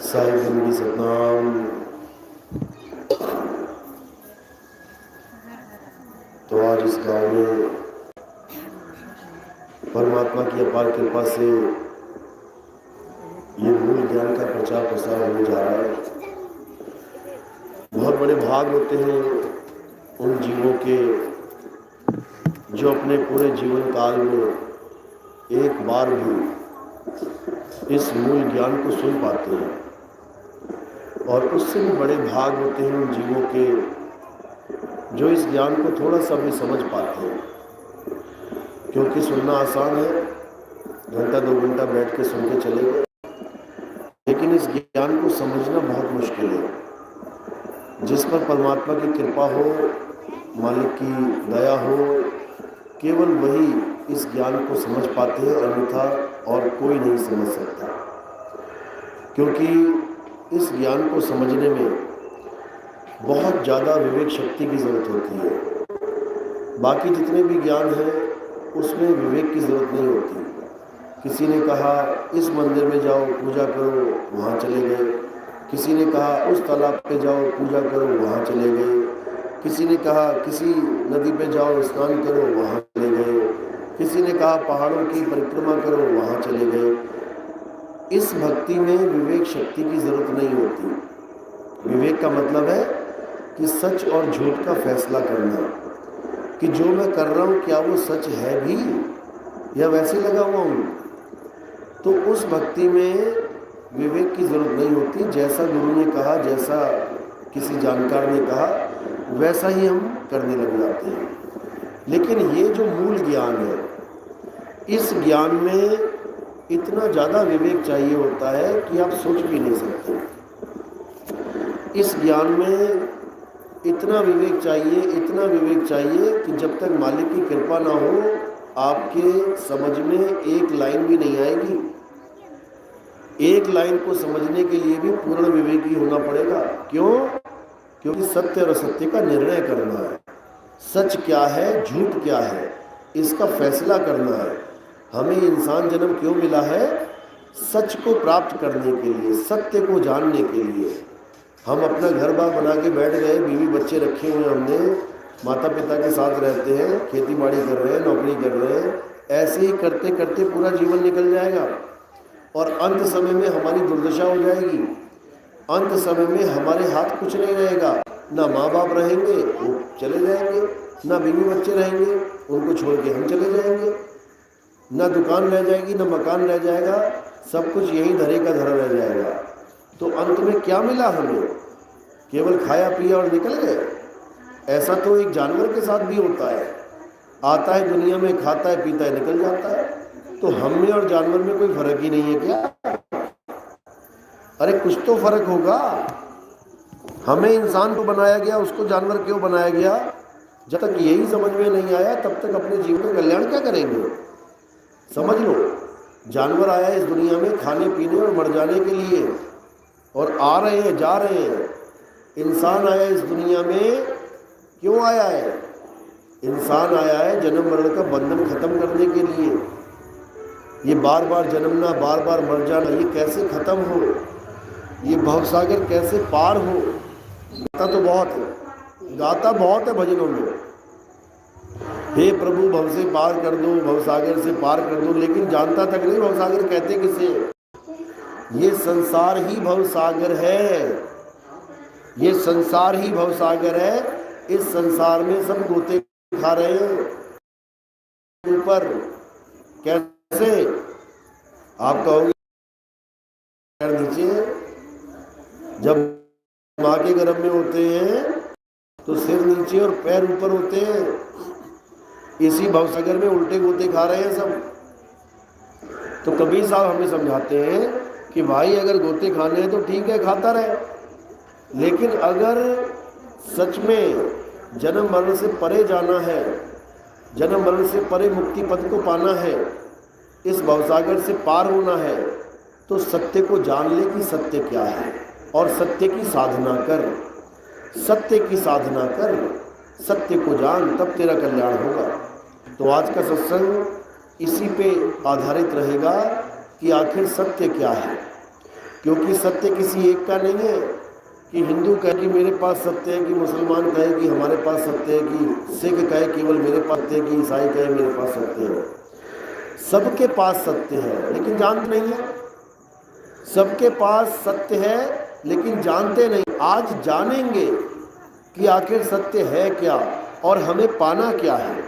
साहिब जिंदगी सतनाम। तो आज इस गाँव में परमात्मा की अपार कृपा से ये मूल ज्ञान का प्रचार प्रसार होने जा रहा है। बहुत बड़े भाग होते हैं उन जीवों के जो अपने पूरे जीवन काल में एक बार भी इस मूल ज्ञान को सुन पाते हैं, और उससे भी बड़े भाग होते हैं उन जीवों के जो इस ज्ञान को थोड़ा सा भी समझ पाते हैं। क्योंकि सुनना आसान है, घंटा 2 घंटा बैठ के सुन के चले गए, लेकिन इस ज्ञान को समझना बहुत मुश्किल है। जिस पर परमात्मा की कृपा हो, मालिक की दया हो, केवल वही इस ज्ञान को समझ पाते हैं, अन्यथा और कोई नहीं समझ सकता। क्योंकि इस ज्ञान को समझने में बहुत ज़्यादा विवेक शक्ति की ज़रूरत होती है। बाकी जितने भी ज्ञान हैं उसमें विवेक की ज़रूरत नहीं होती। किसी ने कहा इस मंदिर में जाओ पूजा करो, वहाँ चले गए। किसी ने कहा उस तालाब पे जाओ पूजा करो, वहाँ चले गए। किसी ने कहा किसी नदी पे जाओ स्नान करो, वहाँ चले गए। किसी ने कहा पहाड़ों की परिक्रमा करो, वहाँ चले गए। इस भक्ति में विवेक शक्ति की ज़रूरत नहीं होती। विवेक का मतलब है कि सच और झूठ का फैसला करना, कि जो मैं कर रहा हूँ क्या वो सच है भी या वैसे लगा हुआ हूँ। तो उस भक्ति में विवेक की ज़रूरत नहीं होती। जैसा गुरु ने कहा, जैसा किसी जानकार ने कहा, वैसा ही हम करने लग जाते हैं। लेकिन ये जो मूल ज्ञान है, इस ज्ञान में इतना ज़्यादा विवेक चाहिए होता है कि आप सोच भी नहीं सकते। इस ज्ञान में इतना विवेक चाहिए, इतना विवेक चाहिए कि जब तक मालिक की कृपा ना हो, आपके समझ में एक लाइन भी नहीं आएगी। एक लाइन को समझने के लिए भी पूर्ण विवेकी होना पड़ेगा। क्यों? क्योंकि सत्य और असत्य का निर्णय करना है। सच क्या है, झूठ क्या है, इसका फैसला करना है। हमें इंसान जन्म क्यों मिला है? सच को प्राप्त करने के लिए, सत्य को जानने के लिए। हम अपना घर बार बना के बैठ गए, बीवी बच्चे रखे हुए हमने, माता पिता के साथ रहते हैं, खेती बाड़ी कर रहे हैं, नौकरी कर रहे हैं। ऐसे ही करते करते पूरा जीवन निकल जाएगा और अंत समय में हमारी दुर्दशा हो जाएगी। अंत समय में हमारे हाथ कुछ नहीं रहेगा। ना माँ बाप रहेंगे, वो चले जाएंगे। ना बीवी बच्चे रहेंगे, उनको छोड़ के हम चले जाएंगे। ना दुकान रह जाएगी, ना मकान रह जाएगा, सब कुछ यहीं धरे का धरा रह जाएगा। तो अंत में क्या मिला हमें? केवल खाया पिया और निकल गए। ऐसा तो एक जानवर के साथ भी होता है। आता है दुनिया में, खाता है पीता है, निकल जाता है। तो हम में और जानवर में कोई फर्क ही नहीं है क्या? अरे कुछ तो फर्क होगा। हमें इंसान को बनाया गया, उसको जानवर क्यों बनाया गया? जब तक यही समझ में नहीं आया तब तक अपने जीवन का कल्याण क्या करेंगे? समझ लो, जानवर आया इस दुनिया में खाने पीने और मर जाने के लिए, और आ रहे हैं जा रहे हैं। इंसान आया इस दुनिया में क्यों आया है? इंसान आया है जन्म मरण का बंधन खत्म करने के लिए। ये बार बार जन्मना, बार बार मर जाना, ये कैसे खत्म हो? ये भवसागर कैसे पार हो? गाता तो बहुत है, गाता बहुत है भजनों में, हे प्रभु भव से पार कर दो, भवसागर से पार कर दो, लेकिन जानता तक नहीं भवसागर कहते किसे। ये संसार ही भवसागर है, ये संसार ही भवसागर है। इस संसार में सब गोते खा रहे हैं ऊपर। कैसे? आप कहोगे नीचे। जब माँ के गर्भ में होते हैं तो सिर नीचे और पैर ऊपर होते हैं। इसी भवसागर में उल्टे गोते खा रहे हैं सब। तो कबीर साहब हमें समझाते हैं कि भाई अगर गोते खाने हैं तो ठीक है, खाता रहे, लेकिन अगर सच में जन्म मरण से परे जाना है, जन्म मरण से परे मुक्ति पद को पाना है, इस भवसागर से पार होना है, तो सत्य को जान ले कि सत्य क्या है, और सत्य की साधना कर, सत्य की साधना कर, सत्य को जान, तब तेरा कल्याण होगा। तो आज का सत्संग इसी पे आधारित रहेगा कि आखिर सत्य क्या है। क्योंकि सत्य किसी एक का नहीं है कि हिंदू कहे कि मेरे पास सत्य है, कि मुसलमान कहे कि हमारे पास सत्य है, कि सिख कहे केवल मेरे पास सत्य है, कि ईसाई कहे मेरे पास सत्य है। सबके पास सत्य है लेकिन जानते नहीं है। सबके पास सत्य है लेकिन जानते नहीं। आज जानेंगे कि आखिर सत्य है क्या और हमें पाना क्या है।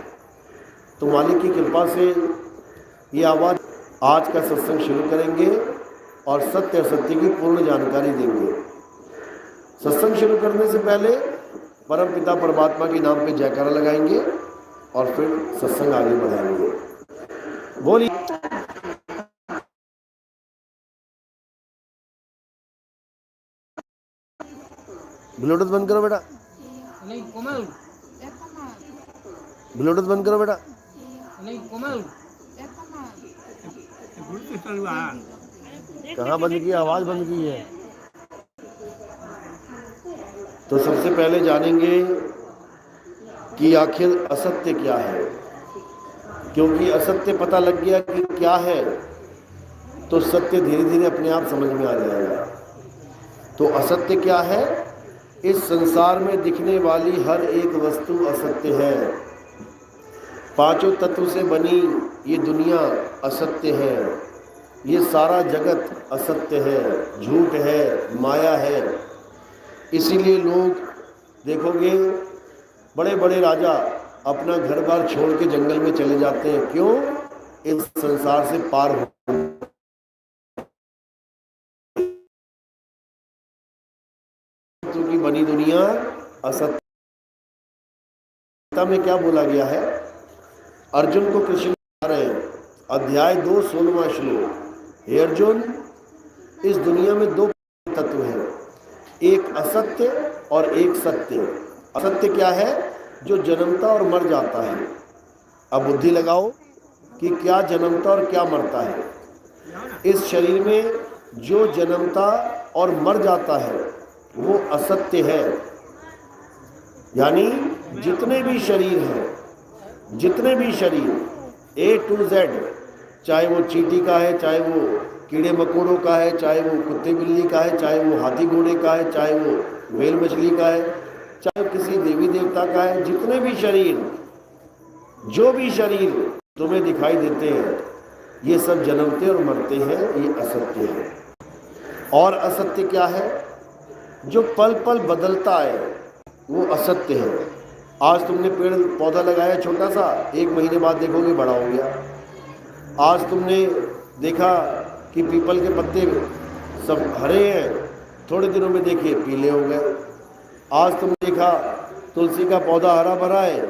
तो मालिक की कृपा से ये आवाज़ आज का सत्संग शुरू करेंगे और सत्य असत्य की पूर्ण जानकारी देंगे। सत्संग शुरू करने से पहले परम पिता परमात्मा के नाम पे जयकारा लगाएंगे और फिर सत्संग आगे बढ़ाएंगे। बोलिए। ब्लूटूथ बंद करो बेटा। नहीं कोमल, ब्लूटूथ बंद करो बेटा। नहीं कोमल, कहाँ बंद की? आवाज़ बंद की है। तो सबसे पहले जानेंगे कि आखिर असत्य क्या है। क्योंकि असत्य पता लग गया कि क्या है तो सत्य धीरे धीरे अपने आप समझ में आ जाएगा। तो असत्य क्या है? इस संसार में दिखने वाली हर एक वस्तु असत्य है। पांचों तत्व से बनी ये दुनिया असत्य है। ये सारा जगत असत्य है, झूठ है, माया है। इसीलिए लोग देखोगे बड़े बड़े राजा अपना घर बार छोड़ के जंगल में चले जाते हैं। क्यों? इस संसार से पार हो की बनी दुनिया असत्य में क्या बोला गया है? अर्जुन को कृष्ण बता रहे हैं, अध्याय 2 16वां श्लोक। हे अर्जुन, इस दुनिया में दो तत्व हैं, एक असत्य और एक सत्य। असत्य क्या है? जो जन्मता और मर जाता है। अब बुद्धि लगाओ कि क्या जन्मता और क्या मरता है। इस शरीर में जो जन्मता और मर जाता है वो असत्य है। यानी जितने भी शरीर हैं, जितने भी शरीर A to Z, चाहे वो चींटी का है, चाहे वो कीड़े मकोड़ों का है, चाहे वो कुत्ते बिल्ली का है, चाहे वो हाथी घोड़े का है, चाहे वो व्हेल मछली का है, चाहे किसी देवी देवता का है, जितने भी शरीर, जो भी शरीर तुम्हें दिखाई देते हैं ये सब जन्मते और मरते हैं। ये असत्य है। और असत्य क्या है? जो पल पल बदलता है वो असत्य है। आज तुमने पेड़ पौधा लगाया छोटा सा, 1 महीने बाद देखोगे बड़ा हो गया। आज तुमने देखा कि पीपल के पत्ते सब हरे हैं, थोड़े दिनों में देखिए पीले हो गए। आज तुमने देखा तुलसी का पौधा हरा भरा है,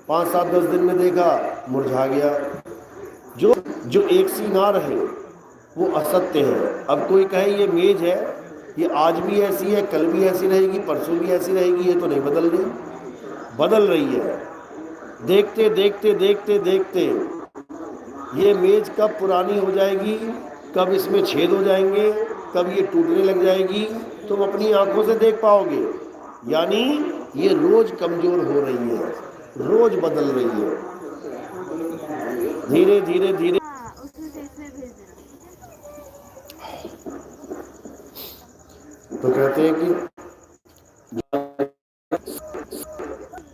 5 7 10 दिन में देखा मुरझा गया। जो एक सी ना रहे वो असत्य है। अब कोई कहे ये मेज है, ये आज भी ऐसी है, कल भी ऐसी रहेगी, परसों भी ऐसी रहेगी, ये तो नहीं बदल रही। बदल रही है। देखते देखते देखते देखते ये मेज कब पुरानी हो जाएगी, कब इसमें छेद हो जाएंगे, कब ये टूटने लग जाएगी, तुम अपनी आंखों से देख पाओगे। यानी ये रोज कमजोर हो रही है, रोज बदल रही है, धीरे धीरे धीरे। तो कहते हैं कि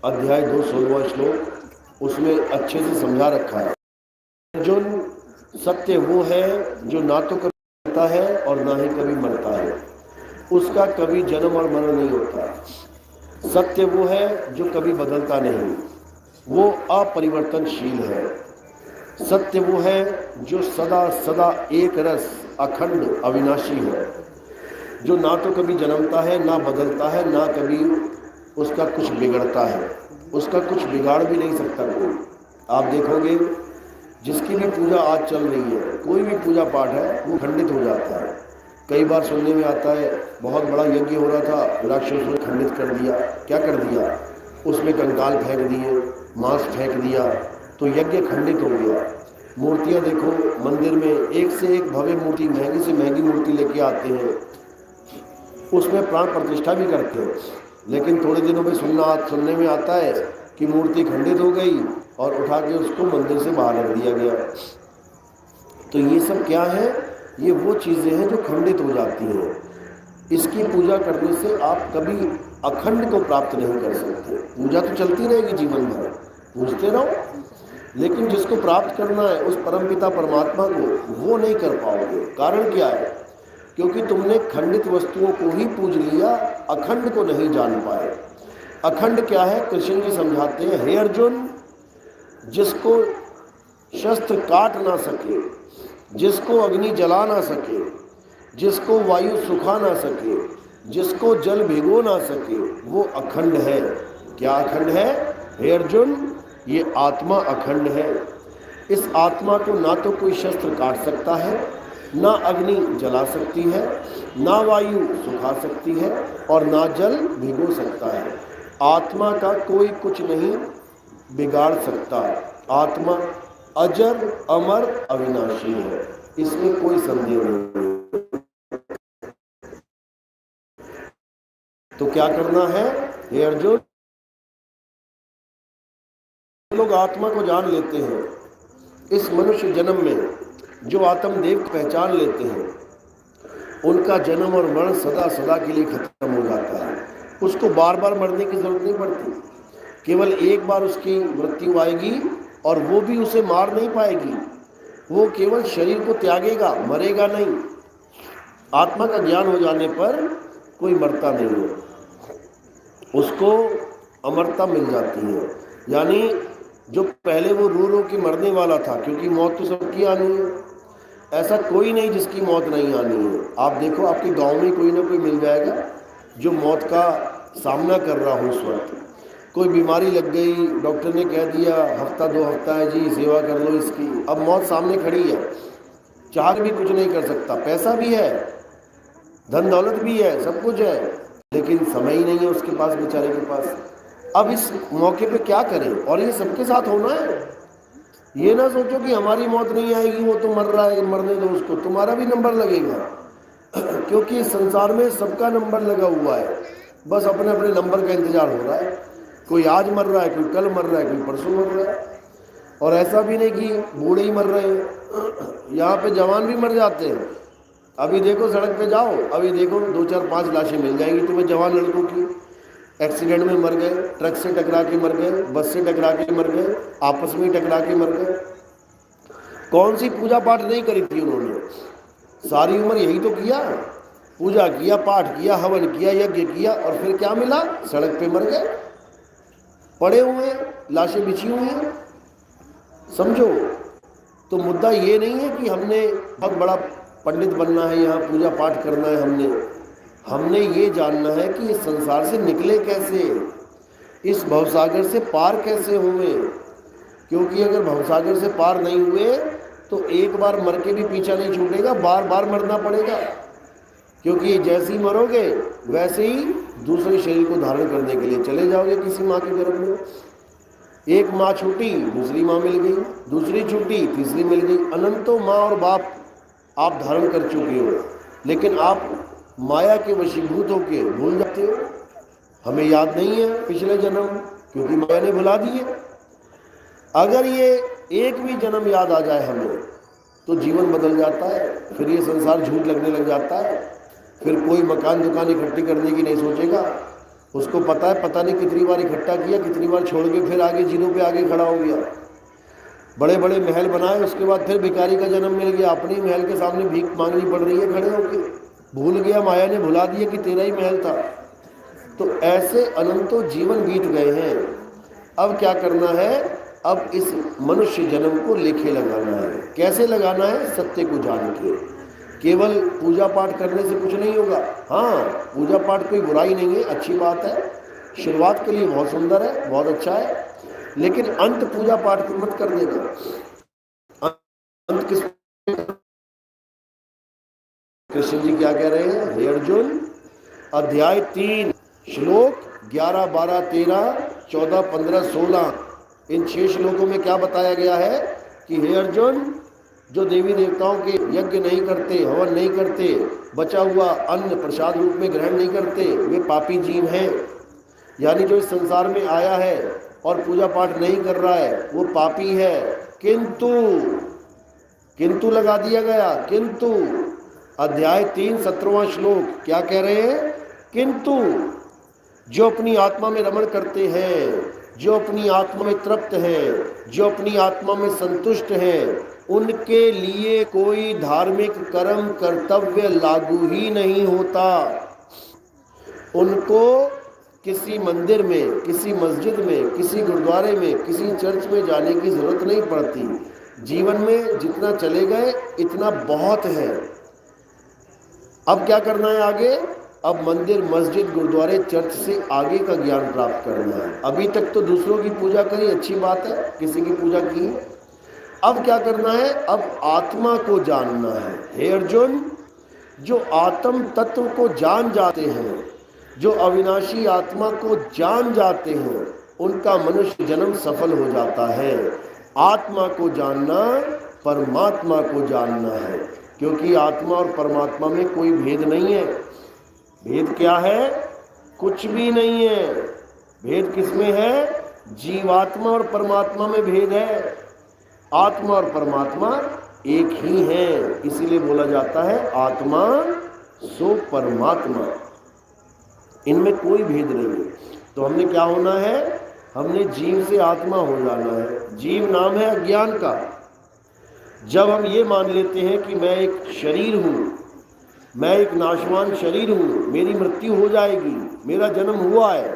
अध्याय 2 16वां श्लोक, उसमें अच्छे से समझा रखा है। अर्जुन, सत्य वो है जो ना तो कभी मरता है और ना ही कभी मरता है। उसका कभी जन्म और मरण नहीं होता। सत्य वो है जो कभी बदलता नहीं, वो अपरिवर्तनशील है। सत्य वो है जो सदा सदा एक रस अखंड अविनाशी है, जो ना तो कभी जन्मता है, ना बदलता है, ना कभी उसका कुछ बिगड़ता है। उसका कुछ बिगाड़ भी नहीं सकता कोई। आप देखोगे जिसकी भी पूजा आज चल रही है, कोई भी पूजा पाठ है, वो खंडित हो जाता है। कई बार सुनने में आता है बहुत बड़ा यज्ञ हो रहा था, राक्षसों ने खंडित कर दिया। क्या कर दिया? उसमें कंकाल फेंक दिए, मांस फेंक दिया, तो यज्ञ खंडित हो गया। मूर्तियाँ देखो मंदिर में, एक से एक भव्य मूर्ति, महंगी से महंगी मूर्ति लेके आते हैं, उसमें प्राण प्रतिष्ठा भी करते हैं। लेकिन थोड़े दिनों में सुनने में आता है कि मूर्ति खंडित हो गई और उठा के उसको मंदिर से बाहर रख दिया गया। तो ये सब क्या है? ये वो चीज़ें हैं जो खंडित हो जाती हैं। इसकी पूजा करने से आप कभी अखंड को प्राप्त नहीं कर सकते। पूजा तो चलती रहेगी जीवन भर, पूजते रहो, लेकिन जिसको प्राप्त करना है उस परमपिता परमात्मा को, वो नहीं कर पाओगे। कारण क्या है? क्योंकि तुमने खंडित वस्तुओं को ही पूज लिया, अखंड को नहीं जान पाए। अखंड क्या है? कृष्ण जी समझाते हैं, हे अर्जुन, जिसको शस्त्र काट ना सके, जिसको अग्नि जला ना सके, जिसको वायु सुखा ना सके, जिसको जल भिगो ना सके, वो अखंड है। क्या अखंड है? हे अर्जुन, ये आत्मा अखंड है। इस आत्मा को ना तो कोई शस्त्र काट सकता है, ना अग्नि जला सकती है, ना वायु सुखा सकती है, और ना जल भिगो सकता है। आत्मा का कोई कुछ नहीं बिगाड़ सकता। आत्मा अजर अमर अविनाशी है, इसमें कोई संदेह नहीं। तो क्या करना है? हे अर्जुन, लोग आत्मा को जान लेते हैं, इस मनुष्य जन्म में जो आत्मदेव की पहचान लेते हैं, उनका जन्म और मरण सदा सदा के लिए खत्म हो जाता है। उसको बार बार मरने की जरूरत नहीं पड़ती। केवल एक बार उसकी मृत्यु आएगी, और वो भी उसे मार नहीं पाएगी। वो केवल शरीर को त्यागेगा, मरेगा नहीं। आत्मा का ज्ञान हो जाने पर कोई मरता नहीं है, उसको अमरता मिल जाती है। यानी जो पहले वो रो रो के मरने वाला था, क्योंकि मौत तो सबकी आनी है, ऐसा कोई नहीं जिसकी मौत नहीं आनी है। आप देखो, आपके गांव में कोई ना कोई मिल जाएगा जो मौत का सामना कर रहा हो। उस वक्त कोई बीमारी लग गई, डॉक्टर ने कह दिया हफ्ता 2 हफ्ता है जी, सेवा कर लो इसकी। अब मौत सामने खड़ी है, चाह भी कुछ नहीं कर सकता। पैसा भी है, धन दौलत भी है, सब कुछ है, लेकिन समय ही नहीं है उसके पास, बेचारे के पास। अब इस मौके पे क्या करें? और ये सबके साथ होना है। ये ना सोचो कि हमारी मौत नहीं आएगी, वो तो मर रहा है, मरने दो उसको, तुम्हारा भी नंबर लगेगा। क्योंकि इस संसार में सबका नंबर लगा हुआ है, बस अपने अपने नंबर का इंतजार हो रहा है। कोई आज मर रहा है, कोई कल मर रहा है, कोई परसों मर रहा है। और ऐसा भी नहीं कि बूढ़े ही मर रहे हैं, यहाँ पे जवान भी मर जाते हैं। अभी देखो, सड़क पे जाओ, अभी देखो 2, 4, 5 लाशें मिल जाएंगी तुम्हें जवान लड़कों की। एक्सीडेंट में मर गए, ट्रक से टकरा के मर गए, बस से टकरा के मर गए, आपस में टकरा के मर गए। कौन सी पूजा पाठ नहीं करी थी उन्होंने? सारी उम्र यही तो किया, पूजा किया, पाठ किया, हवन किया, यज्ञ किया, और फिर क्या मिला? सड़क पे मर गए, पड़े हुए, लाशें बिछी हुई हैं। समझो, तो मुद्दा ये नहीं है कि हमने बहुत बड़ा पंडित बनना है, यहाँ पूजा पाठ करना है। हमने ये जानना है कि इस संसार से निकले कैसे, इस भवसागर से पार कैसे हुए। क्योंकि अगर भवसागर से पार नहीं हुए तो एक बार मर के भी पीछा नहीं छूटेगा, बार बार मरना पड़ेगा। क्योंकि जैसे ही मरोगे वैसे ही दूसरे शरीर को धारण करने के लिए चले जाओगे किसी माँ के गर्भ में। एक माँ छूटी, दूसरी माँ मिल गई, दूसरी छूटी, तीसरी मिल गई। अनंतों माँ और बाप आप धारण कर चुके हो, लेकिन आप माया के वशीभूत होके भूल जाते हो। हमें याद नहीं है पिछले जन्म, क्योंकि माया ने भुला दिए। अगर ये एक भी जन्म याद आ जाए हमें तो जीवन बदल जाता है। फिर ये संसार झूठ लगने लग जाता है। फिर कोई मकान दुकान इकट्ठी करने की नहीं सोचेगा। उसको पता है, पता नहीं कितनी बार इकट्ठा किया, कितनी बार छोड़ के फिर आगे जीनों पे आगे खड़ा हो गया। बड़े बड़े महल बनाए, उसके बाद फिर भिखारी का जन्म मिल गया, अपनी महल के सामने भीख मांगनी पड़ रही है खड़े होकर। भूल गया, माया ने भुला दिया कि तेरा ही महल था। तो ऐसे अनंतों जीवन बीत गए हैं। अब क्या करना है? अब इस मनुष्य जन्म को लेखे लगाना है। कैसे लगाना है? सत्य को जान के। केवल पूजा पाठ करने से कुछ नहीं होगा। हाँ, पूजा पाठ कोई बुराई नहीं है, अच्छी बात है, शुरुआत के लिए बहुत सुंदर है, बहुत अच्छा है, लेकिन अंत पूजा पाठ को मत कर देगा। अंत किस? कृष्ण जी क्या कह रहे हैं? हे अर्जुन, अध्याय 3 श्लोक 11, 12, 13, 14, 15, 16, इन 6 श्लोकों में क्या बताया गया है कि हे अर्जुन, जो देवी देवताओं के यज्ञ नहीं करते, हवन नहीं करते, बचा हुआ अन्न प्रसाद रूप में ग्रहण नहीं करते, वे पापी जीव हैं। यानी जो इस संसार में आया है और पूजा पाठ नहीं कर रहा है वो पापी है। किंतु किंतु लगा दिया गया। किंतु अध्याय 3 17वां श्लोक क्या कह रहे हैं? किंतु जो अपनी आत्मा में रमण करते हैं, जो अपनी आत्मा में तृप्त हैं, जो अपनी आत्मा में संतुष्ट हैं, उनके लिए कोई धार्मिक कर्म कर्तव्य लागू ही नहीं होता। उनको किसी मंदिर में, किसी मस्जिद में, किसी गुरुद्वारे में, किसी चर्च में जाने की जरूरत नहीं पड़ती। जीवन में जितना चले गए इतना बहुत है। अब क्या करना है आगे? अब मंदिर, मस्जिद, गुरुद्वारे, चर्च से आगे का ज्ञान प्राप्त करना है। अभी तक तो दूसरों की पूजा करी, अच्छी बात है, किसी की पूजा की। अब क्या करना है? अब आत्मा को जानना है। हे अर्जुन, जो आत्म तत्व को जान जाते हैं, जो अविनाशी आत्मा को जान जाते हैं, उनका मनुष्य जन्म सफल हो जाता है। आत्मा को जानना परमात्मा को जानना है, क्योंकि आत्मा और परमात्मा में कोई भेद नहीं है। भेद क्या है? कुछ भी नहीं है। भेद किसमें है? जीवात्मा और परमात्मा में भेद है। आत्मा और परमात्मा एक ही है, इसीलिए बोला जाता है आत्मा सो परमात्मा। इनमें कोई भेद नहीं है। तो हमने क्या होना है? हमने जीव से आत्मा हो जाना है। जीव नाम है अज्ञान का। जब हम ये मान लेते हैं कि मैं एक शरीर हूँ, मैं एक नाशवान शरीर हूँ, मेरी मृत्यु हो जाएगी, मेरा जन्म हुआ है,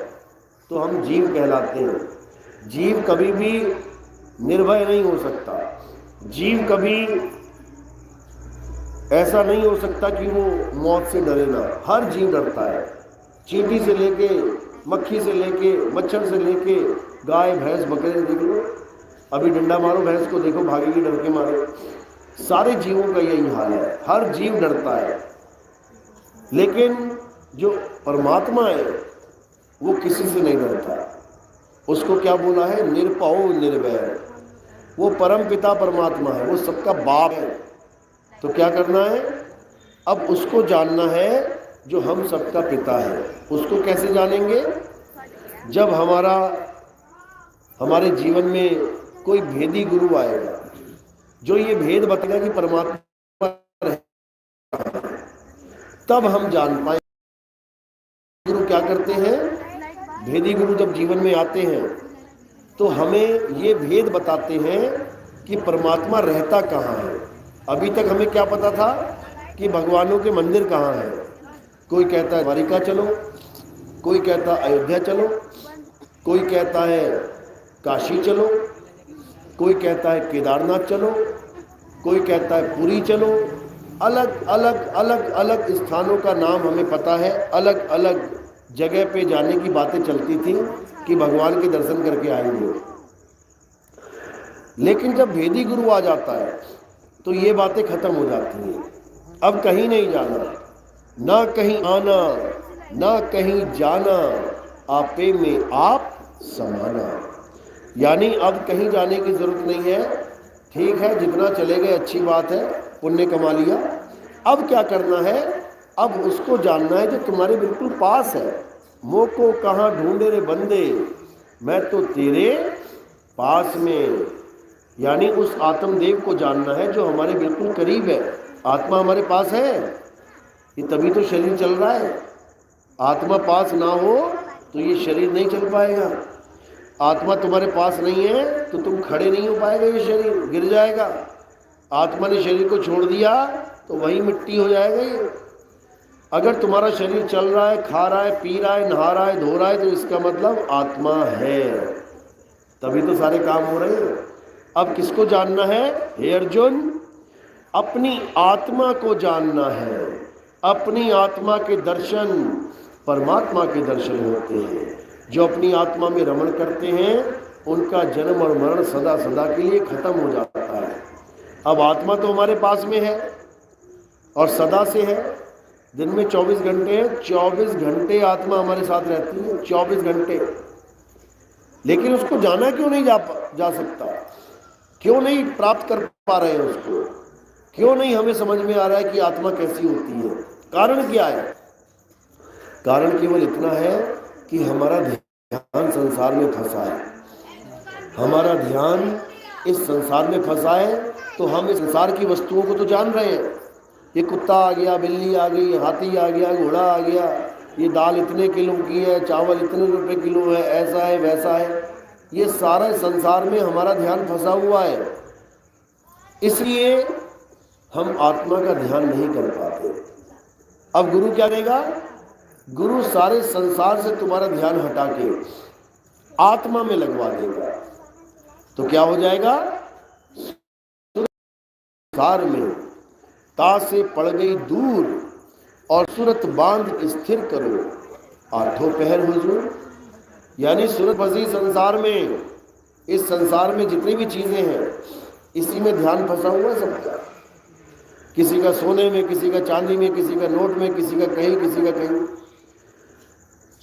तो हम जीव कहलाते हैं। जीव कभी भी निर्भय नहीं हो सकता। जीव कभी ऐसा नहीं हो सकता कि वो मौत से डरे ना। हर जीव डरता है। चींटी से लेके, मक्खी से लेके, मच्छर से लेके, गाय, भैंस, बकरे देख लो, अभी डंडा मारो भैंस को, देखो भागेगी डर के मारे। सारे जीवों का यही हाल है, हर जीव डरता है। लेकिन जो परमात्मा है वो किसी से नहीं डरता। उसको क्या बोला है? निरपौ निर्भय। वो परम पिता परमात्मा है, वो सबका बाप है। तो क्या करना है? अब उसको जानना है जो हम सबका पिता है। उसको कैसे जानेंगे? जब हमारे जीवन में कोई भेदी गुरु आएगा जो ये भेद बताएगा कि परमात्मा है, तब हम जान पाएंगे। गुरु क्या करते हैं? भेदी गुरु जब जीवन में आते हैं तो हमें ये भेद बताते हैं कि परमात्मा रहता कहाँ है। अभी तक हमें क्या पता था कि भगवानों के मंदिर कहाँ हैं। कोई कहता है द्वारिका चलो, कोई कहता है अयोध्या चलो, कोई कहता है काशी चलो, कोई कहता है केदारनाथ चलो, कोई कहता है पुरी चलो। अलग अलग अलग अलग स्थानों का नाम हमें पता है। अलग अलग जगह पे जाने की बातें चलती थी कि भगवान के दर्शन करके आएंगे। लेकिन जब भेदी गुरु आ जाता है तो ये बातें खत्म हो जाती हैं। अब कहीं नहीं जाना, ना कहीं आना, ना कहीं जाना, आपे में आप समाना। यानी अब कहीं जाने की जरूरत नहीं है। ठीक है, जितना चले गए अच्छी बात है, पुण्य कमा लिया। अब क्या करना है? अब उसको जानना है जो तुम्हारे बिल्कुल पास है। मोको कहाँ ढूंढे रे बंदे, मैं तो तेरे पास में। यानी उस आत्मदेव को जानना है जो हमारे बिल्कुल करीब है। आत्मा हमारे पास है, ये तभी तो शरीर चल रहा है। आत्मा पास ना हो तो ये शरीर नहीं चल पाएगा। आत्मा तुम्हारे पास नहीं है तो तुम खड़े नहीं हो पाएगा, ये शरीर गिर जाएगा। आत्मा ने शरीर को छोड़ दिया तो वही मिट्टी हो जाएगा ये। अगर तुम्हारा शरीर चल रहा है, खा रहा है, पी रहा है, नहा रहा है, धो रहा है, तो इसका मतलब आत्मा है, तभी तो सारे काम हो रहे हैं। अब किसको जानना है? हे अर्जुन, अपनी आत्मा को जानना है। अपनी आत्मा के दर्शन परमात्मा के दर्शन होते हैं। जो अपनी आत्मा में रमण करते हैं उनका जन्म और मरण सदा सदा के लिए खत्म हो जाता है। अब आत्मा तो हमारे पास में है और सदा से है। दिन में 24 घंटे हैं, 24 घंटे आत्मा हमारे साथ रहती है, 24 घंटे। लेकिन उसको जाना क्यों नहीं जा सकता? क्यों नहीं प्राप्त कर पा रहे हैं उसको? क्यों नहीं हमें समझ में आ रहा है कि आत्मा कैसी होती है? कारण क्या है? कारण केवल इतना है कि हमारा ध्यान संसार में फंसा है। हमारा ध्यान इस संसार में फंसा है तो हम इस संसार की वस्तुओं को तो जान रहे हैं। ये कुत्ता आ गया, बिल्ली आ गई, हाथी आ गया, घोड़ा आ गया, ये दाल इतने किलो की है, चावल इतने रुपए किलो है, ऐसा है वैसा है। ये सारा संसार में हमारा ध्यान फंसा हुआ है, इसलिए हम आत्मा का ध्यान नहीं कर पाते। अब गुरु क्या करेगा? गुरु सारे संसार से तुम्हारा ध्यान हटा के आत्मा में लगवा देगा। तो क्या हो जाएगा? संसार में ता से पड़ गई दूर और सूरत बांध स्थिर करो, आठों पहर हुजूर। यानी सूरत फंसी संसार में, इस संसार में जितनी भी चीजें हैं इसी में ध्यान फंसा हुआ है सबका। किसी का सोने में, किसी का चांदी में, किसी का नोट में, किसी का कहीं, किसी का कहीं।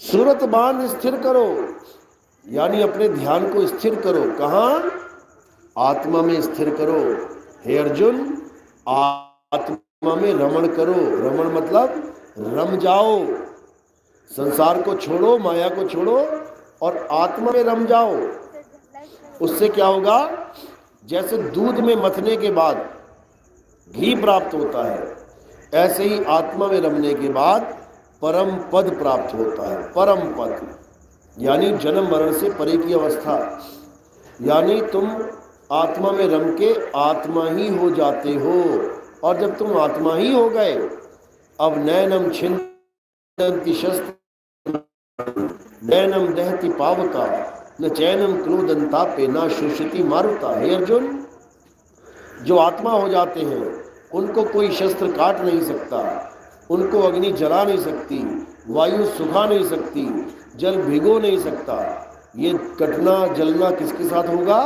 सूरत बांध स्थिर करो, यानी अपने ध्यान को स्थिर करो। कहाँ? आत्मा में स्थिर करो। हे अर्जुन, आत्मा में रमण करो। रमण मतलब रम जाओ, संसार को छोड़ो, माया को छोड़ो और आत्मा में रम जाओ। उससे क्या होगा? जैसे दूध में मथने के बाद घी प्राप्त होता है, ऐसे ही आत्मा में रमने के बाद परम पद प्राप्त होता है। परम पद यानी जन्म मरण से परे की अवस्था। यानी तुम आत्मा में रम के आत्मा ही हो जाते हो। और जब तुम आत्मा ही हो गए, अब नैनम छिन्दन्ति शस्त्र नैनम दहति पावका न चैनम क्रोधंतापे न शुष्यति मारुता। हे अर्जुन, जो आत्मा हो जाते हैं उनको कोई शस्त्र काट नहीं सकता, उनको अग्नि जला नहीं सकती, वायु सुखा नहीं सकती, जल भिगो नहीं सकता। ये कटना जलना किसके साथ होगा?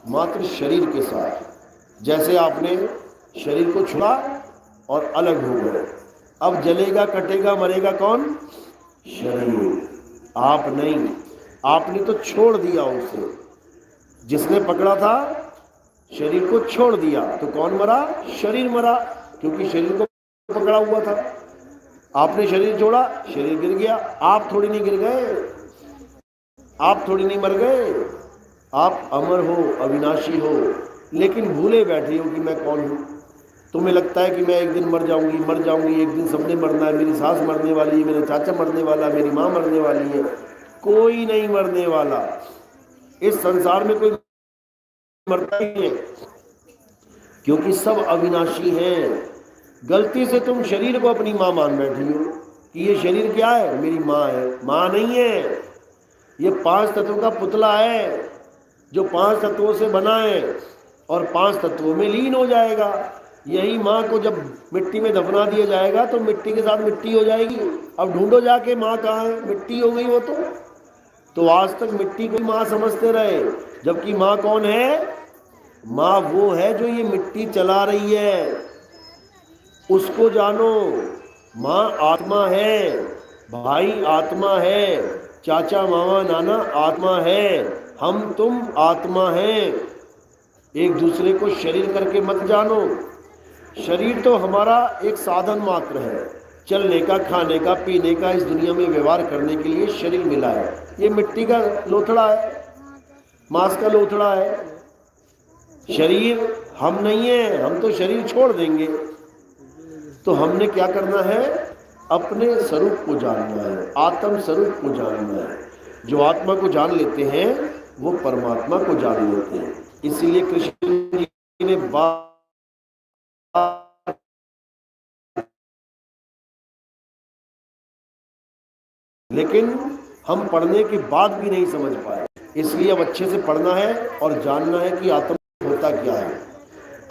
मात्र शरीर के साथ। जैसे आपने शरीर को छुआ और अलग हो गए, अब जलेगा, कटेगा, मरेगा कौन? शरीर, आप नहीं। आपने तो छोड़ दिया उसे। जिसने पकड़ा था शरीर को छोड़ दिया, तो कौन मरा? शरीर मरा, क्योंकि शरीर को पकड़ा हुआ था। आपने शरीर छोड़ा, शरीर गिर गया। आप थोड़ी नहीं गिर गए, आप थोड़ी नहीं मर गए। आप अमर हो, अविनाशी हो, लेकिन भूले बैठे हो कि मैं कौन हूँ। तुम्हें लगता है कि मैं एक दिन मर जाऊंगी, एक दिन सबने मरना है। मेरी सास मरने वाली है, मेरा चाचा मरने वाला है, मेरी माँ मरने वाली है। कोई नहीं मरने वाला। इस संसार में कोई मरता ही है, क्योंकि सब अविनाशी हैं। गलती से तुम शरीर को अपनी माँ मान बैठी हो कि ये शरीर क्या है? मेरी माँ है। माँ नहीं है, ये 5 तत्वों का पुतला है जो 5 तत्वों से बना है और 5 तत्वों में लीन हो जाएगा। यही माँ को जब मिट्टी में दफना दिया जाएगा तो मिट्टी के साथ मिट्टी हो जाएगी। अब ढूंढो जाके माँ कहाँ है? मिट्टी हो गई वो तो आज तक मिट्टी को माँ समझते रहे, जबकि माँ कौन है? माँ वो है जो ये मिट्टी चला रही है, उसको जानो। माँ आत्मा है, भाई आत्मा है, चाचा मामा नाना आत्मा है, हम तुम आत्मा हैं। एक दूसरे को शरीर करके मत जानो। शरीर तो हमारा एक साधन मात्र है, चलने का, खाने का, पीने का, इस दुनिया में व्यवहार करने के लिए शरीर मिला है। ये मिट्टी का लोथड़ा है, मांस का लोथड़ा है। शरीर हम नहीं है, हम तो शरीर छोड़ देंगे। तो हमने क्या करना है? अपने स्वरूप को जानना है, आत्म स्वरूप को जानना है। जो आत्मा को जान लेते हैं वो परमात्मा को जान लेते हैं। इसीलिए कृष्ण जी ने लेकिन हम पढ़ने के बाद भी नहीं समझ पाए। इसलिए अब अच्छे से पढ़ना है और जानना है कि आत्मा होता क्या है।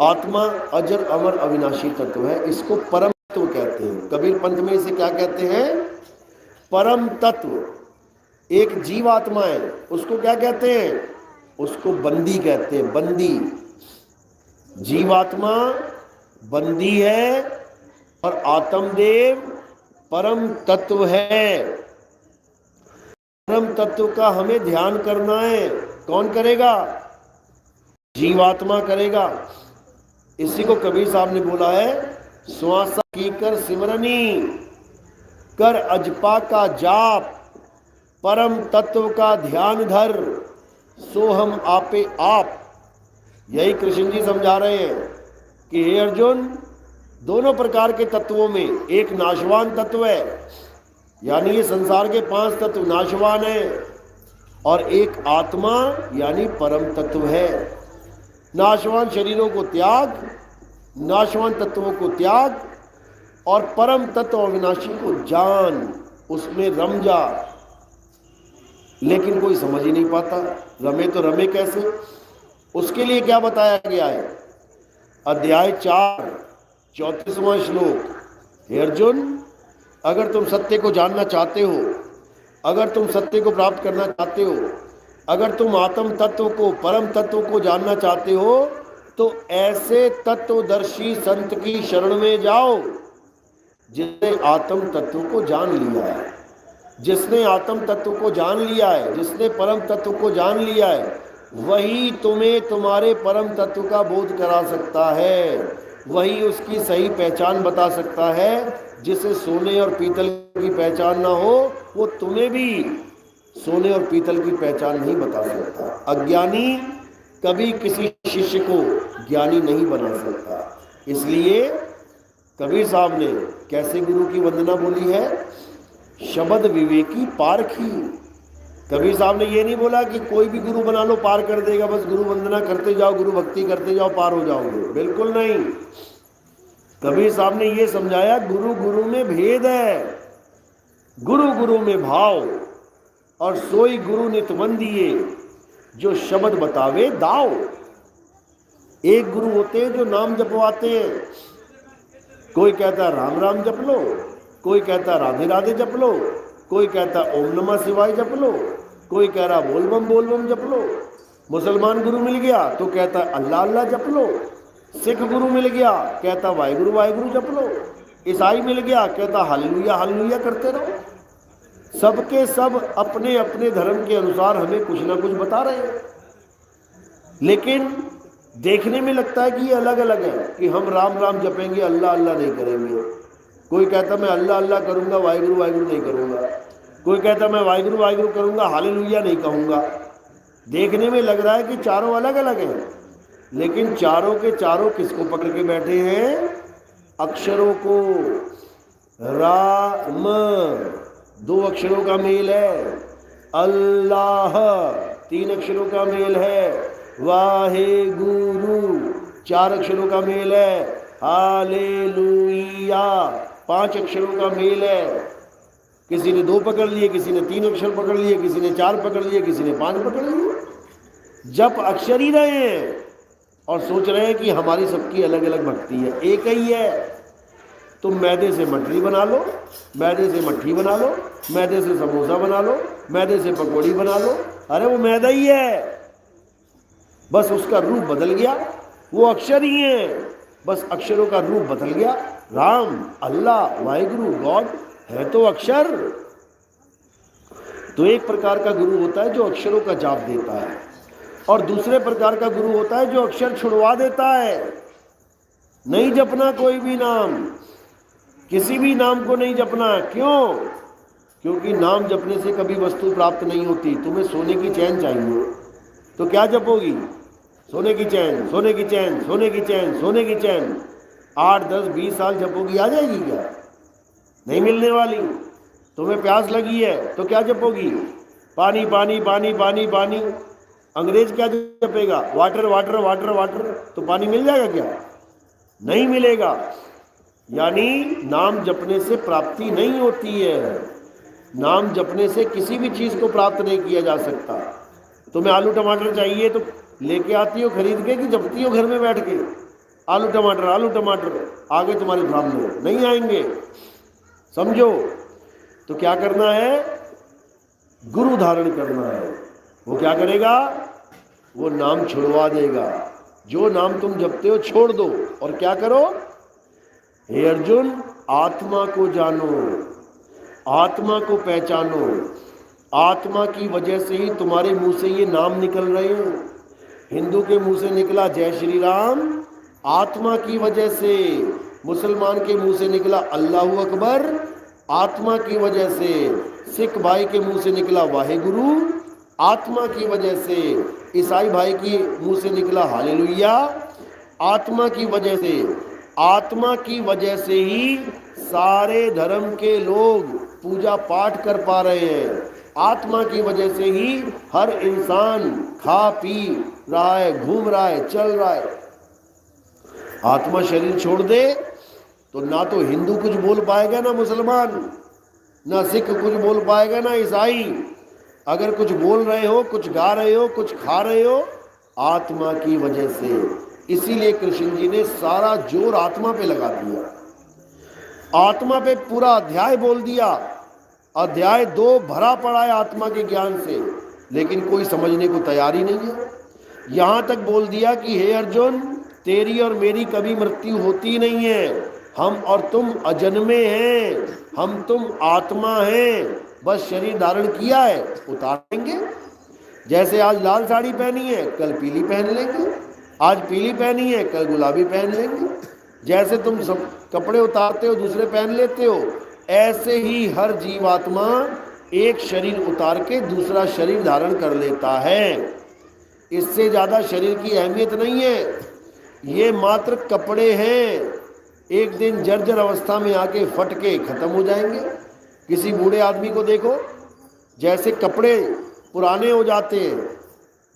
आत्मा अजर अमर अविनाशी तत्व है, इसको परम तत्व कहते हैं। कबीर पंथ में इसे क्या कहते हैं? परम तत्व। एक जीवात्मा है, उसको क्या कहते हैं? उसको बंदी कहते हैं, बंदी। जीवात्मा बंदी है और आत्मदेव परम तत्व है। परम तत्व का हमें ध्यान करना है। कौन करेगा? जीवात्मा करेगा। इसी को कबीर साहब ने बोला है, श्वासा की कर सिमरनी, कर अजपा का जाप, परम तत्व का ध्यान धर, सो हम आपे आप। यही कृष्ण जी समझा रहे हैं। कि हे अर्जुन, दोनों प्रकार के तत्वों में एक नाशवान तत्व है, यानी ये संसार के 5 तत्व नाशवान है, और एक आत्मा यानी परम तत्व है। नाशवान शरीरों को त्याग, नाशवान तत्वों को त्याग, और परम तत्व अविनाशी को जान, उसमें रम जा। लेकिन कोई समझ ही नहीं पाता, रमे तो रमे कैसे? उसके लिए क्या बताया गया है? अध्याय 4 34वां श्लोक। हे अर्जुन, अगर तुम सत्य को जानना चाहते हो, अगर तुम सत्य को प्राप्त करना चाहते हो, अगर तुम आत्म तत्व को, परम तत्व को जानना चाहते हो, तो ऐसे तत्वदर्शी संत की शरण में जाओ जिसने आत्म तत्व को जान लिया है। जिसने आत्म तत्व को जान लिया है, जिसने परम तत्व को जान लिया है, वही तुम्हें तुम्हारे परम तत्व का बोध करा सकता है, वही उसकी सही पहचान बता सकता है। जिसे सोने और पीतल की पहचान ना हो, वो तुम्हें भी सोने और पीतल की पहचान नहीं बता सकता। अज्ञानी कभी किसी शिष्य को ज्ञानी नहीं बना सकता। इसलिए कबीर साहब ने कैसे गुरु की वंदना बोली है? शब्द विवेकी पारखी। कबीर साहब ने ये नहीं बोला कि कोई भी गुरु बना लो पार कर देगा, बस गुरु वंदना करते जाओ, गुरु भक्ति करते जाओ, पार हो जाओगे। बिल्कुल नहीं। कबीर साहब ने ये समझाया, गुरु गुरु में भेद है, गुरु गुरु में भाव, और सोई गुरु नितमन दिए, जो शब्द बतावे दाओ। एक गुरु होते हैं जो नाम जपवाते हैं। कोई कहता है राम राम जप लो, कोई कहता राधे राधे जप लो, कोई कहता ओम नमः शिवाय जप लो, कोई कह रहा बोल बम जप लो। मुसलमान गुरु मिल गया तो कहता अल्लाह अल्लाह जप लो। सिख गुरु मिल गया कहता वाहिगुरु वाहिगुरु जप लो। ईसाई मिल गया कहता हालेलुया हालेलुया करते रहो। सबके सब अपने अपने धर्म के अनुसार हमें कुछ ना कुछ बता रहे हैं, लेकिन देखने में लगता है कि ये अलग अलग है, कि हम राम राम जपेंगे, अल्लाह अल्लाह नहीं करेंगे। कोई कहता मैं अल्लाह अल्लाह करूंगा, वाहिगुरु वाहिगुरु नहीं करूंगा। कोई कहता मैं वाहिगुरु वाहिगुरु करूंगा, हालेलुया नहीं कहूंगा। देखने में लग रहा है कि चारों अलग अलग हैं, लेकिन चारों के चारों किसको पकड़ के बैठे हैं? अक्षरों को। राम 2 अक्षरों का मेल है, अल्लाह 3 अक्षरों का मेल है, वाहेगुरु 4 अक्षरों का मेल है, हालेलुया 5 अक्षरों का मेल है। किसी ने 2 पकड़ लिए, किसी ने 3 अक्षर पकड़ लिए, किसी ने 4 पकड़ लिए, किसी ने 5 पकड़ लिए। जप अक्षर ही रहे हैं और सोच रहे हैं कि हमारी सबकी अलग अलग भक्ति है, एक ही है। तुम मैदे से मठरी बना लो, मैदे से मट्ठी बना लो, मैदे से समोसा बना लो, मैदे से पकौड़ी बना लो, अरे वो मैदा ही है, बस उसका रूप बदल गया। वो अक्षर ही है, बस अक्षरों का रूप बदल गया। राम, अल्लाह, वाहिगुरु, गॉड है तो अक्षर। तो एक प्रकार का गुरु होता है जो अक्षरों का जाप देता है, और दूसरे प्रकार का गुरु होता है जो अक्षर छुड़वा देता है। नहीं जपना कोई भी नाम, किसी भी नाम को नहीं जपना। क्यों? क्योंकि नाम जपने से कभी वस्तु प्राप्त नहीं होती। तुम्हें सोने की चैन चाहिए तो क्या जपोगी? सोने की चैन, सोने की चैन, सोने की चैन, सोने की चैन। 8, 10, 20 साल जपोगी, आ जाएगी क्या? नहीं मिलने वाली। तुम्हें प्यास लगी है तो क्या जपोगी? पानी पानी पानी पानी पानी। अंग्रेज क्या जपेगा? Water water water water. तो पानी मिल जाएगा क्या? नहीं मिलेगा। यानी नाम जपने से प्राप्ति नहीं होती है। नाम जपने से किसी भी चीज को प्राप्त नहीं किया जा सकता। तुम्हें आलू टमाटर चाहिए तो लेके आती हो खरीद के, कि जपती हो घर में बैठ के? आलू टमाटर आलू टमाटर आगे तुम्हारे सामने नहीं आएंगे, समझो। तो क्या करना है? गुरु धारण करना है। वो क्या करेगा? वो नाम छुड़वा देगा। जो नाम तुम जपते हो छोड़ दो, और क्या करो? हे अर्जुन, आत्मा को जानो, आत्मा को पहचानो। आत्मा की वजह से ही तुम्हारे मुंह से ये नाम निकल रहे हैं। हिंदू के मुंह से निकला जय श्री राम, आत्मा की वजह से। मुसलमान के मुंह से निकला अल्लाहू अकबर, आत्मा की वजह से। सिख भाई के मुंह से निकला वाहेगुरु, आत्मा की वजह से। ईसाई भाई के मुंह से निकला हालेलुया, आत्मा की वजह से, आत्मा की वजह से ही सारे धर्म के लोग पूजा पाठ कर पा रहे हैं। आत्मा की वजह से ही हर इंसान खा पी रहा है, घूम रहा है, चल रहा है। आत्मा शरीर छोड़ दे तो ना तो हिंदू कुछ बोल पाएगा, ना मुसलमान, ना सिख कुछ बोल पाएगा, ना ईसाई। अगर कुछ बोल रहे हो, कुछ गा रहे हो, कुछ खा रहे हो, आत्मा की वजह से। इसीलिए कृष्ण जी ने सारा जोर आत्मा पे लगा दिया। आत्मा पे पूरा अध्याय बोल दिया। अध्याय 2 भरा पड़ा है आत्मा के ज्ञान से, लेकिन कोई समझने को तैयार ही नहीं है। यहां तक बोल दिया कि हे अर्जुन, तेरी और मेरी कभी मृत्यु होती नहीं है। हम और तुम अजन्मे हैं, हम तुम आत्मा हैं, बस शरीर धारण किया है, उतारेंगे। जैसे आज लाल साड़ी पहनी है, कल पीली पहन लेंगे। आज पीली पहनी है, कल गुलाबी पहन लेंगे। जैसे तुम सब कपड़े उतारते हो, दूसरे पहन लेते हो, ऐसे ही हर जीवात्मा एक शरीर उतार के दूसरा शरीर धारण कर लेता है। इससे ज़्यादा शरीर की अहमियत नहीं है। ये मात्र कपड़े हैं, एक दिन जर्जर अवस्था में आके फट के खत्म हो जाएंगे। किसी बूढ़े आदमी को देखो, जैसे कपड़े पुराने हो जाते हैं,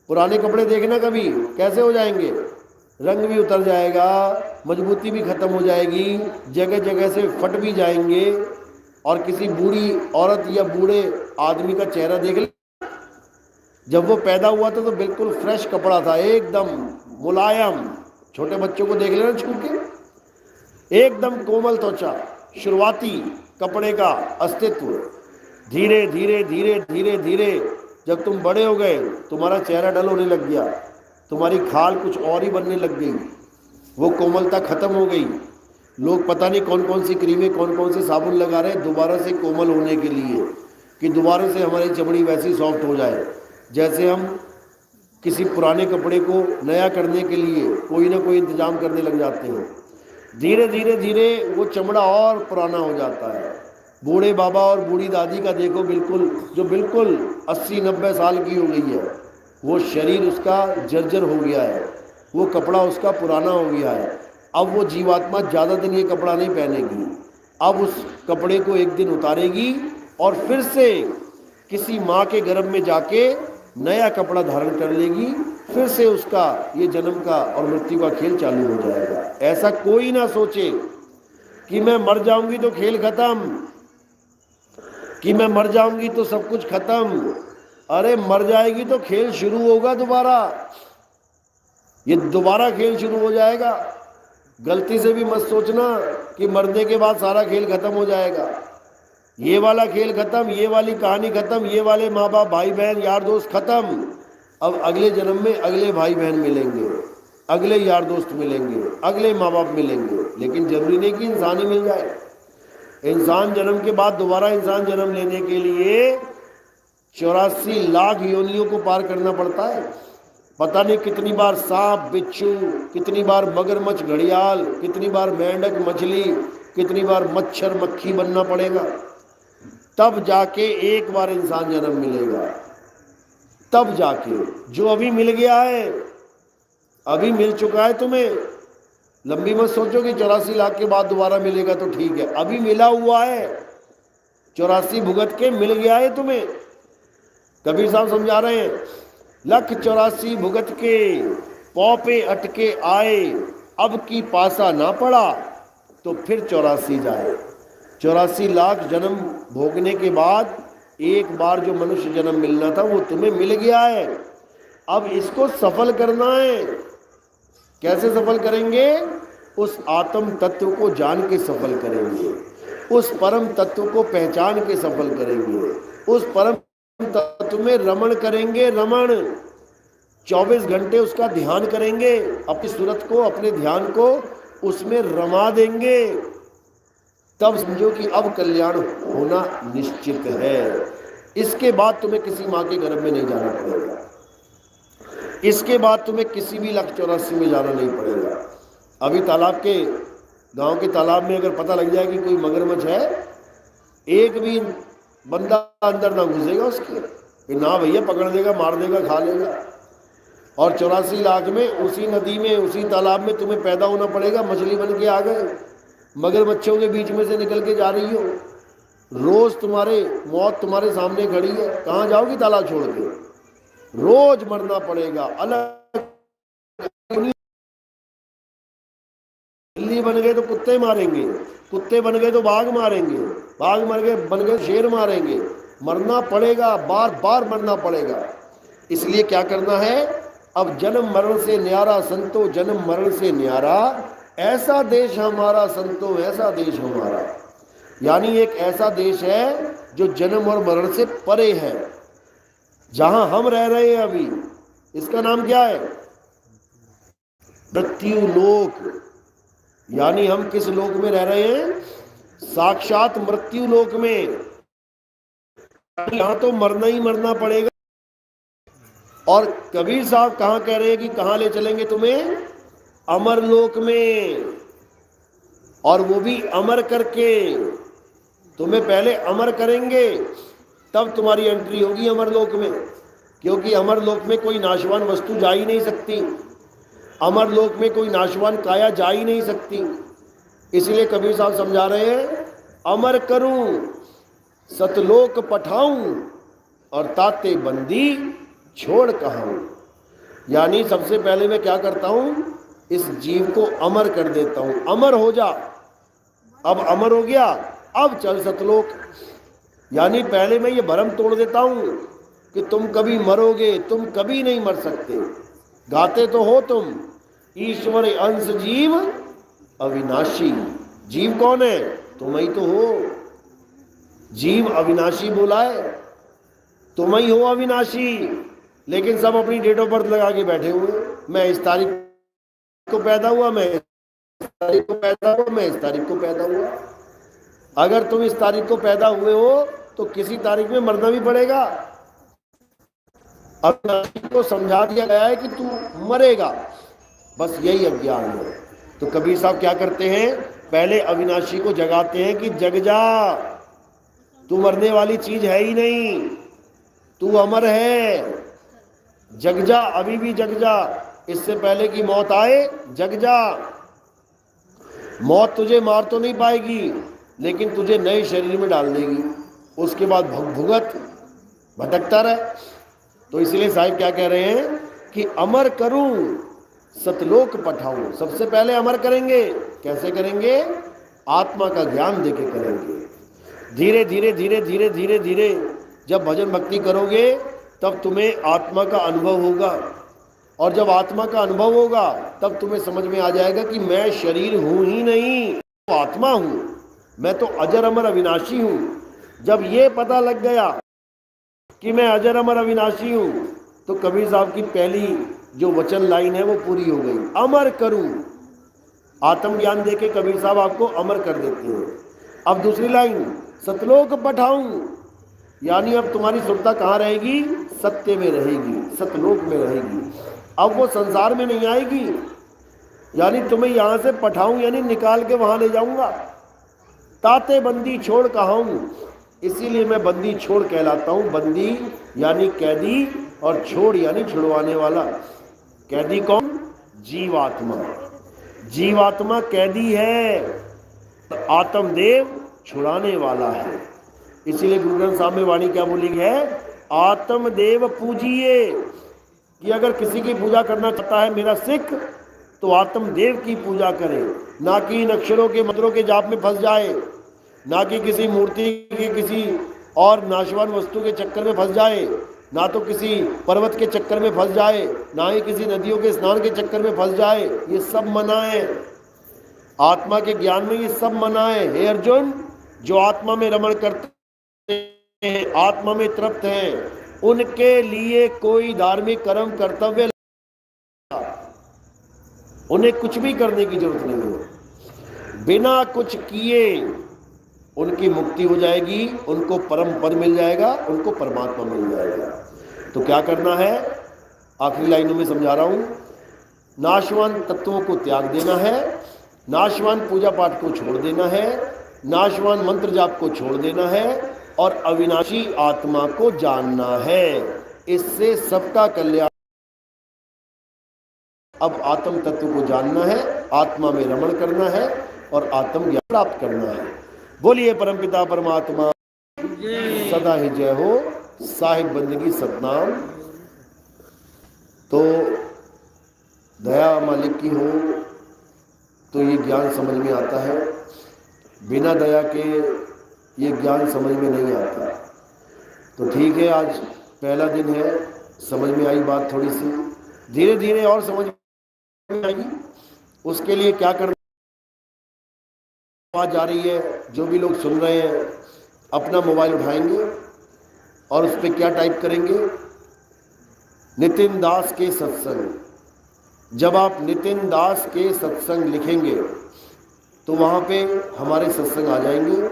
पुराने कपड़े देखना कभी कैसे हो जाएंगे, रंग भी उतर जाएगा, मजबूती भी खत्म हो जाएगी, जगह जगह से फट भी जाएंगे। और किसी बूढ़ी औरत या बूढ़े आदमी का चेहरा देख ले, जब वो पैदा हुआ था तो बिल्कुल फ्रेश कपड़ा था, एकदम मुलायम। छोटे बच्चों को देख लेना छू के, एकदम कोमल त्वचा, शुरुआती कपड़े का अस्तित्व। धीरे धीरे धीरे धीरे धीरे जब तुम बड़े हो गए, तुम्हारा चेहरा डल होने लग गया, तुम्हारी खाल कुछ और ही बनने लग गई, वो कोमलता खत्म हो गई। लोग पता नहीं कौन कौन सी क्रीमें, कौन कौन से साबुन लगा रहे हैं दोबारा से कोमल होने के लिए, कि दोबारा से हमारी चमड़ी वैसी सॉफ्ट हो जाए। जैसे हम किसी पुराने कपड़े को नया करने के लिए कोई ना कोई इंतजाम करने लग जाते हैं, धीरे धीरे धीरे वो चमड़ा और पुराना हो जाता है। बूढ़े बाबा और बूढ़ी दादी का देखो, बिल्कुल जो बिल्कुल 80-90 साल की हो गई है, वो शरीर उसका जर्जर हो गया है, वो कपड़ा उसका पुराना हो गया है। अब वो जीवात्मा ज़्यादा दिन ये कपड़ा नहीं पहनेगी, अब उस कपड़े को एक दिन उतारेगी और फिर से किसी माँ के गर्भ में जाके नया कपड़ा धारण कर लेगी। फिर से उसका ये जन्म का और मृत्यु का खेल चालू हो जाएगा। ऐसा कोई ना सोचे कि मैं मर जाऊंगी तो खेल खत्म, कि मैं मर जाऊंगी तो सब कुछ खत्म। अरे मर जाएगी तो खेल शुरू होगा दोबारा, ये दोबारा खेल शुरू हो जाएगा। गलती से भी मत सोचना कि मरने के बाद सारा खेल खत्म हो जाएगा। ये वाला खेल खत्म, ये वाली कहानी खत्म, ये वाले माँ बाप भाई बहन यार दोस्त खत्म। अब अगले जन्म में अगले भाई बहन मिलेंगे, अगले यार दोस्त मिलेंगे, अगले माँ बाप मिलेंगे। लेकिन जरूरी नहीं कि इंसान ही मिल जाए। इंसान जन्म के बाद दोबारा इंसान जन्म लेने के लिए 84 लाख योनियों को पार करना पड़ता है। पता नहीं कितनी बार सांप बिच्छू, कितनी बार मगरमच्छ घड़ियाल, कितनी बार मेंढक मछली, कितनी बार मच्छर मक्खी बनना पड़ेगा, तब जाके एक बार इंसान जन्म मिलेगा। तब जाके जो अभी मिल गया है, अभी मिल चुका है तुम्हें। लंबी मत सोचो कि 84 लाख के बाद दोबारा मिलेगा तो ठीक है, अभी मिला हुआ है। 84 भुगत के मिल गया है तुम्हें। कबीर साहब समझा रहे हैं, लख 84 भुगत के पौ पे अटके आए, अब की पासा ना पड़ा तो फिर 84 जाए। 84 लाख जन्म भोगने के बाद एक बार जो मनुष्य जन्म मिलना था वो तुम्हें मिल गया है। अब इसको सफल करना है। कैसे सफल करेंगे? उस आत्म तत्व को जान के सफल करेंगे, उस परम तत्व को पहचान के सफल करेंगे, उस परम तत्व में रमण करेंगे। रमण 24 घंटे उसका ध्यान करेंगे, अपनी सूरत को, अपने ध्यान को उसमें रमा देंगे। तब समझो कि अब कल्याण होना निश्चित है। इसके बाद तुम्हें किसी माँ के गर्भ में नहीं जाना पड़ेगा, इसके बाद तुम्हें किसी भी लख 84 में जाना नहीं पड़ेगा। अभी तालाब के, गांव के तालाब में अगर पता लग जाए कि कोई मगरमच्छ है, एक भी बंदा अंदर ना घुसेगा उसके, ना भैया, पकड़ देगा, मार देगा, खा लेगा। और 84 लाख में उसी नदी में, उसी तालाब में तुम्हें पैदा होना पड़ेगा। मछली बन के आ गए, मगरमच्छों के बीच में से निकल के जा रही हो, रोज तुम्हारे मौत तुम्हारे सामने खड़ी है, कहाँ जाओगी तालाब छोड़ के? रोज मरना पड़ेगा। अलग बिल्ली बन गए तो कुत्ते मारेंगे, कुत्ते बन गए तो बाघ मारेंगे, बाघ मर गए बन गए शेर मारेंगे। मरना पड़ेगा, बार बार मरना पड़ेगा। इसलिए क्या करना है? अब जन्म मरण से न्यारा संतो, जन्म मरण से न्यारा ऐसा देश हमारा संतो, ऐसा देश हमारा। यानी एक ऐसा देश है जो जन्म और मरण से परे है, जहां हम रह रहे हैं अभी। इसका नाम क्या है? मृत्यु लोक। यानी हम किस लोक में रह रहे हैं? साक्षात मृत्यु लोक में। यहां तो मरना ही मरना पड़ेगा। और कबीर साहब कहां कह रहे हैं कि कहां ले चलेंगे तुम्हें? अमर लोक में। और वो भी अमर करके। तुम्हें पहले अमर करेंगे, तब तुम्हारी एंट्री होगी अमर लोक में। क्योंकि अमर लोक में कोई नाशवान वस्तु जा ही नहीं सकती, अमर लोक में कोई नाशवान काया जा ही नहीं सकती। इसलिए कबीर साहब समझा रहे हैं, अमर करूं सतलोक पठाऊं और ताते बंदी छोड़ कहूं। यानी सबसे पहले मैं क्या करता हूं? इस जीव को अमर कर देता हूं। अमर हो जा। अब अमर हो गया, अब चल सतलोक। यानी पहले मैं ये भरम तोड़ देता हूं कि तुम कभी मरोगे, तुम कभी नहीं मर सकते। गाते तो हो तुम, ईश्वर अंश जीव अविनाशी। जीव कौन है? तुम ही तो हो। जीव अविनाशी बोला है, तुम ही हो अविनाशी। लेकिन सब अपनी डेट ऑफ बर्थ लगा के बैठे हुए। मैं इस तारीख को पैदा हुआ, मैं इस तारीख को पैदा हुआ, मैं इस तारीख को पैदा हुआ। अगर तुम इस तारीख को पैदा हुए हो तो किसी तारीख में मरना भी पड़ेगा। अविनाशी को समझा दिया गया है कि तू मरेगा, बस यही अज्ञान है। तो कबीर साहब क्या करते हैं? पहले अविनाशी को जगाते हैं कि जग जा, तू मरने वाली चीज है ही नहीं, तू अमर है। जग जा, अभी भी जग जा। इससे पहले कि मौत आए जग जा। मौत तुझे मार तो नहीं पाएगी, लेकिन तुझे नए शरीर में डाल देगी। उसके बाद भुगत भटकता रहे। तो इसलिए साहिब क्या कह रहे हैं कि अमर करूं सतलोक पठाऊं। सबसे पहले अमर करेंगे। कैसे करेंगे? आत्मा का ज्ञान देके करेंगे। धीरे धीरे धीरे धीरे धीरे धीरे जब भजन भक्ति करोगे तब तुम्हें आत्मा का अनुभव होगा। और जब आत्मा का अनुभव होगा तब तुम्हें समझ में आ जाएगा कि मैं शरीर हूं ही नहीं, तो आत्मा हूं, मैं तो अजर अमर अविनाशी हूं। जब ये पता लग गया कि मैं अजर अमर अविनाशी हूं, तो कबीर साहब की पहली जो वचन लाइन है वो पूरी हो गई। अमर करूं। आत्मज्ञान देके कबीर साहब आपको अमर कर देते हैं। अब दूसरी लाइन, सतलोक पठाऊं। यानी अब तुम्हारी सुरता कहाँ रहेगी? सत्य में रहेगी, सतलोक में रहेगी। अब वो संसार में नहीं आएगी। यानी तुम्हें यहाँ से पठाऊं, यानी निकाल के वहां ले जाऊंगा। ताते बंदी छोड़ कहूं। इसीलिए मैं बंदी छोड़ कहलाता हूं। बंदी यानी कैदी, और छोड़ यानी छुड़वाने वाला। कैदी कौन? जीवात्मा। जीवात्मा कैदी है, आत्मदेव छुड़ाने वाला है। इसीलिए गुरु ग्रंथ साहब में वाणी क्या बोली है? आत्मदेव पूजिए। कि अगर किसी की पूजा करना चाहता है मेरा सिख, तो आत्मदेव की पूजा करे, ना कि इन अक्षरों के मंत्रों के जाप में फंस जाए, ना कि किसी मूर्ति के किसी और नाशवान वस्तु के चक्कर में फंस जाए, ना तो किसी पर्वत के चक्कर में फंस जाए, ना ही किसी नदियों के स्नान के चक्कर में फंस जाए। ये सब मना है। आत्मा के ज्ञान में ये सब मना है। हे अर्जुन, जो आत्मा में रमण करते हैं, आत्मा में तृप्त हैं, उनके लिए कोई धार्मिक कर्म कर्तव्य, उन्हें कुछ भी करने की जरूरत नहीं है। बिना कुछ किए उनकी मुक्ति हो जाएगी, उनको परम पद मिल जाएगा, उनको परमात्मा मिल जाएगा। तो क्या करना है? आखिरी लाइनों में समझा रहा हूं। नाशवान तत्वों को त्याग देना है, नाशवान पूजा पाठ को छोड़ देना है, नाशवान मंत्र जाप को छोड़ देना है, और अविनाशी आत्मा को जानना है। इससे सबका कल्याण अब आत्म तत्व को जानना है, आत्मा में रमण करना है और आत्म ज्ञान प्राप्त करना है। बोलिए परमपिता परमात्मा सदा ही जय हो। साहिब बंदगी सतनाम। तो दया मालिक की हो तो ये ज्ञान समझ में आता है, बिना दया के ये ज्ञान समझ में नहीं आता। तो ठीक है, आज पहला दिन है, समझ में आई बात थोड़ी सी, धीरे धीरे और समझ में आएगी। उसके लिए क्या करना, आवाज आ रही है, जो भी लोग सुन रहे हैं अपना मोबाइल उठाएंगे और उस पर क्या टाइप करेंगे, नितिन दास के सत्संग। जब आप नितिन दास के सत्संग लिखेंगे तो वहाँ पे हमारे सत्संग आ जाएंगे।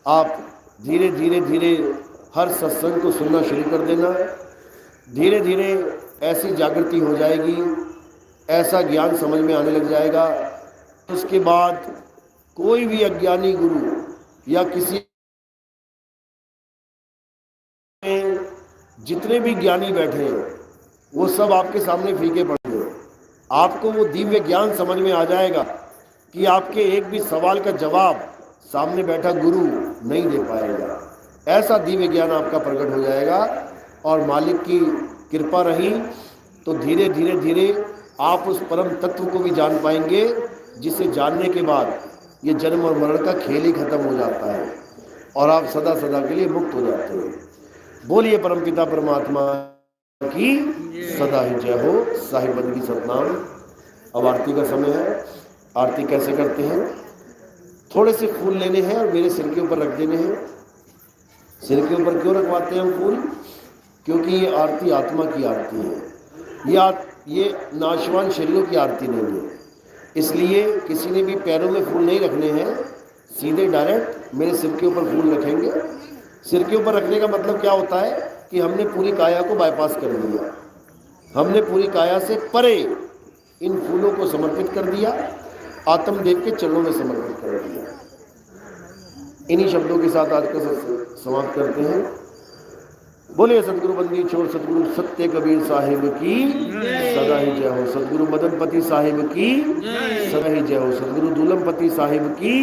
आप धीरे धीरे धीरे हर सत्संग को सुनना शुरू कर देना। धीरे धीरे ऐसी जागृति हो जाएगी, ऐसा ज्ञान समझ में आने लग जाएगा। उसके बाद कोई भी अज्ञानी गुरु या किसी, जितने भी ज्ञानी बैठे हैं वो सब आपके सामने फीके पड़ेंगे। आपको वो दिव्य ज्ञान समझ में आ जाएगा कि आपके एक भी सवाल का जवाब सामने बैठा गुरु नहीं दे पाएगा। ऐसा दिव्य ज्ञान आपका प्रकट हो जाएगा और मालिक की कृपा रही तो धीरे धीरे धीरे आप उस परम तत्व को भी जान पाएंगे, जिसे जानने के बाद ये जन्म और मरण का खेल ही खत्म हो जाता है और आप सदा सदा के लिए मुक्त हो जाते हैं। बोलिए परमपिता परमात्मा की सदा ही जय हो। साहिब बंदगी सतनाम। अब आरती का समय है। आरती कैसे करते हैं, थोड़े से फूल लेने हैं और मेरे सिर के ऊपर रख देने हैं। सिर के ऊपर क्यों रखवाते हैं हम फूल, क्योंकि ये आरती आत्मा की आरती है, ये नाशवान शरीरों की आरती नहीं है। इसलिए किसी ने भी पैरों में फूल नहीं रखने हैं, सीधे डायरेक्ट मेरे सिर के ऊपर फूल रखेंगे। सिर के ऊपर रखने का मतलब क्या होता है कि हमने पूरी काया को बाईपास कर दिया, हमने पूरी काया से परे इन फूलों को समर्पित कर दिया, आत्मदेव के चरणों में समर्पित कर दिया। इन्हीं शब्दों के साथ आज का समाप्त करते हैं। बोले सतगुरु बंदी छोड़ सतगुरु सत्य कबीर साहिब की सदा ही जय हो। सतगुरु मदनपति साहिब की सदा ही जय हो। सतगुरु दूलमपति साहिब की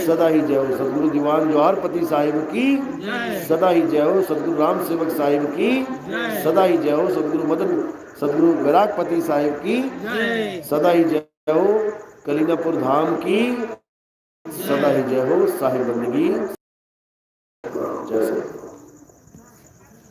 सदा ही जय हो। सतगुरु दीवान जवाहरपति साहिब की सदा ही जय हो। सतगुरु राम सेवक साहिब की सदा ही जय हो। सतगुरु वैरागपति साहिब की सदा ही जय हो। कलीनापुर धाम की सदा ही जय हो। साहिब बंदगी जय।